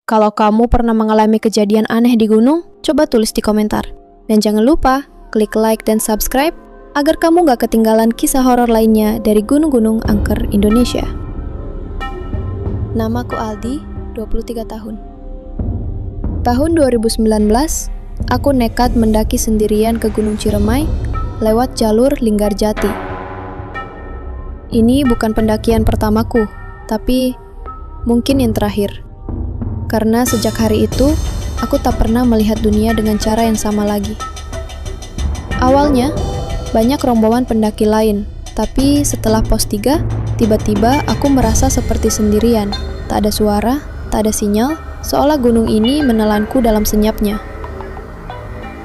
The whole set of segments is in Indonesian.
Kalau kamu pernah mengalami kejadian aneh di gunung, coba tulis di komentar. Dan jangan lupa, klik like dan subscribe agar kamu gak ketinggalan kisah horor lainnya dari gunung-gunung angker Indonesia. Namaku Aldi, 23 tahun. Tahun 2019, aku nekat mendaki sendirian ke Gunung Ciremai lewat jalur Linggarjati. Ini bukan pendakian pertamaku, tapi mungkin yang terakhir. Karena sejak hari itu, aku tak pernah melihat dunia dengan cara yang sama lagi. Awalnya, banyak rombongan pendaki lain, tapi setelah pos 3, tiba-tiba aku merasa seperti sendirian. Tak ada suara, tak ada sinyal, seolah gunung ini menelanku dalam senyapnya.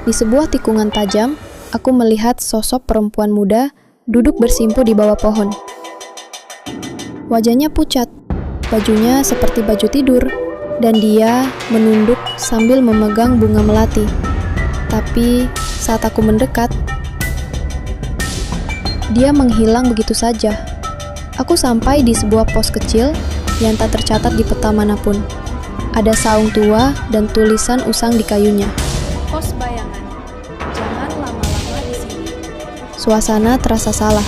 Di sebuah tikungan tajam, aku melihat sosok perempuan muda duduk bersimpu di bawah pohon. Wajahnya pucat, bajunya seperti baju tidur, dan dia menunduk sambil memegang bunga melati. Tapi saat aku mendekat, dia menghilang begitu saja. Aku sampai di sebuah pos kecil yang tak tercatat di peta manapun. Ada saung tua dan tulisan usang di kayunya. Pos bayangan, jangan lama-lama di sini. Suasana terasa salah.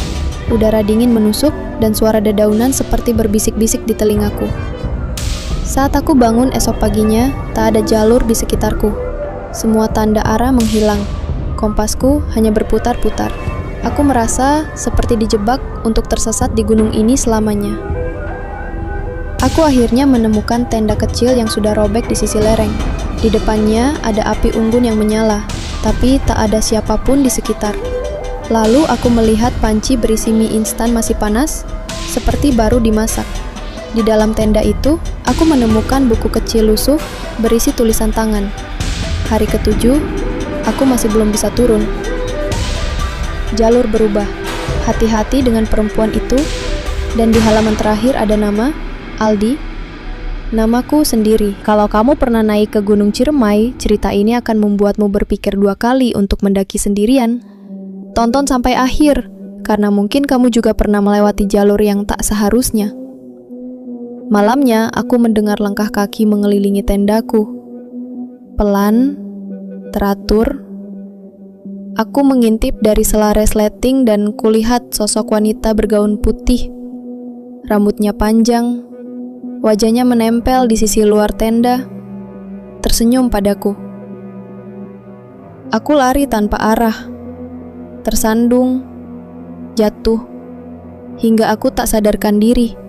Udara dingin menusuk dan suara dedaunan seperti berbisik-bisik di telingaku. Saat aku bangun esok paginya, tak ada jalur di sekitarku. Semua tanda arah menghilang. Kompasku hanya berputar-putar. Aku merasa seperti dijebak untuk tersesat di gunung ini selamanya. Aku akhirnya menemukan tenda kecil yang sudah robek di sisi lereng. Di depannya ada api unggun yang menyala, tapi tak ada siapapun di sekitar. Lalu aku melihat panci berisi mie instan masih panas, seperti baru dimasak. Di dalam tenda itu, aku menemukan buku kecil lusuh berisi tulisan tangan. Hari ke-7, aku masih belum bisa turun. Jalur berubah. Hati-hati dengan perempuan itu, dan di halaman terakhir ada nama, Aldi. Namaku sendiri. Kalau kamu pernah naik ke Gunung Ciremai, cerita ini akan membuatmu berpikir 2 kali untuk mendaki sendirian. Tonton sampai akhir, karena mungkin kamu juga pernah melewati jalur yang tak seharusnya. Malamnya, aku mendengar langkah kaki mengelilingi tendaku. Pelan, teratur. Aku mengintip dari sela resleting dan kulihat sosok wanita bergaun putih. Rambutnya panjang, wajahnya menempel di sisi luar tenda, tersenyum padaku. Aku lari tanpa arah, tersandung, jatuh, hingga aku tak sadarkan diri.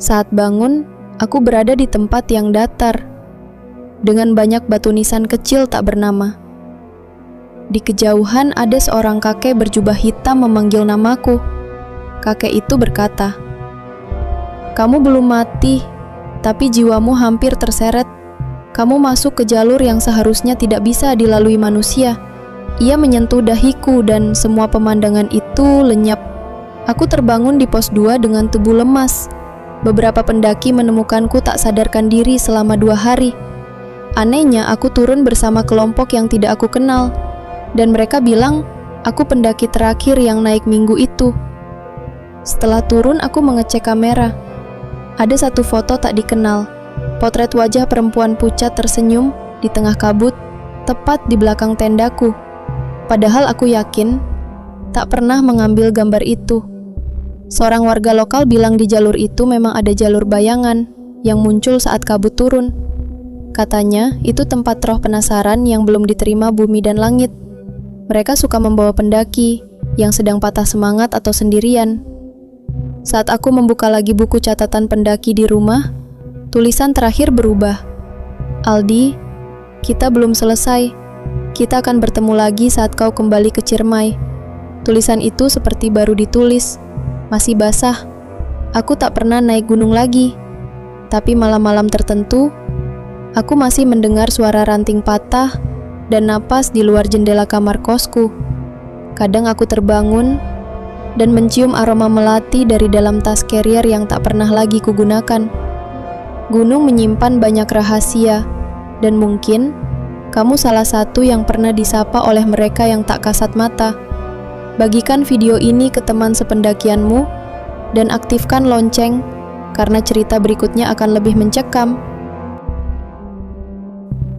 Saat bangun, aku berada di tempat yang datar, dengan banyak batu nisan kecil tak bernama. Di kejauhan ada seorang kakek berjubah hitam memanggil namaku. Kakek itu berkata, "Kamu belum mati, tapi jiwamu hampir terseret. Kamu masuk ke jalur yang seharusnya tidak bisa dilalui manusia." Ia menyentuh dahiku dan semua pemandangan itu lenyap. Aku terbangun di pos 2 dengan tubuh lemas. Beberapa pendaki menemukanku tak sadarkan diri selama 2 hari. Anehnya, aku turun bersama kelompok yang tidak aku kenal, dan mereka bilang aku pendaki terakhir yang naik minggu itu. Setelah turun, aku mengecek kamera. Ada satu foto tak dikenal, potret wajah perempuan pucat tersenyum di tengah kabut, tepat di belakang tendaku. Padahal aku yakin tak pernah mengambil gambar itu. Seorang warga lokal bilang di jalur itu memang ada jalur bayangan yang muncul saat kabut turun. Katanya, itu tempat roh penasaran yang belum diterima bumi dan langit. Mereka suka membawa pendaki yang sedang patah semangat atau sendirian. Saat aku membuka lagi buku catatan pendaki di rumah, tulisan terakhir berubah. "Aldi, kita belum selesai. Kita akan bertemu lagi saat kau kembali ke Ciremai." Tulisan itu seperti baru ditulis. Masih basah. Aku tak pernah naik gunung lagi. Tapi malam-malam tertentu, aku masih mendengar suara ranting patah dan napas di luar jendela kamar kosku. Kadang aku terbangun dan mencium aroma melati dari dalam tas carrier yang tak pernah lagi kugunakan. Gunung menyimpan banyak rahasia, dan mungkin kamu salah satu yang pernah disapa oleh mereka yang tak kasat mata. Bagikan video ini ke teman sependakianmu dan aktifkan lonceng karena cerita berikutnya akan lebih mencekam.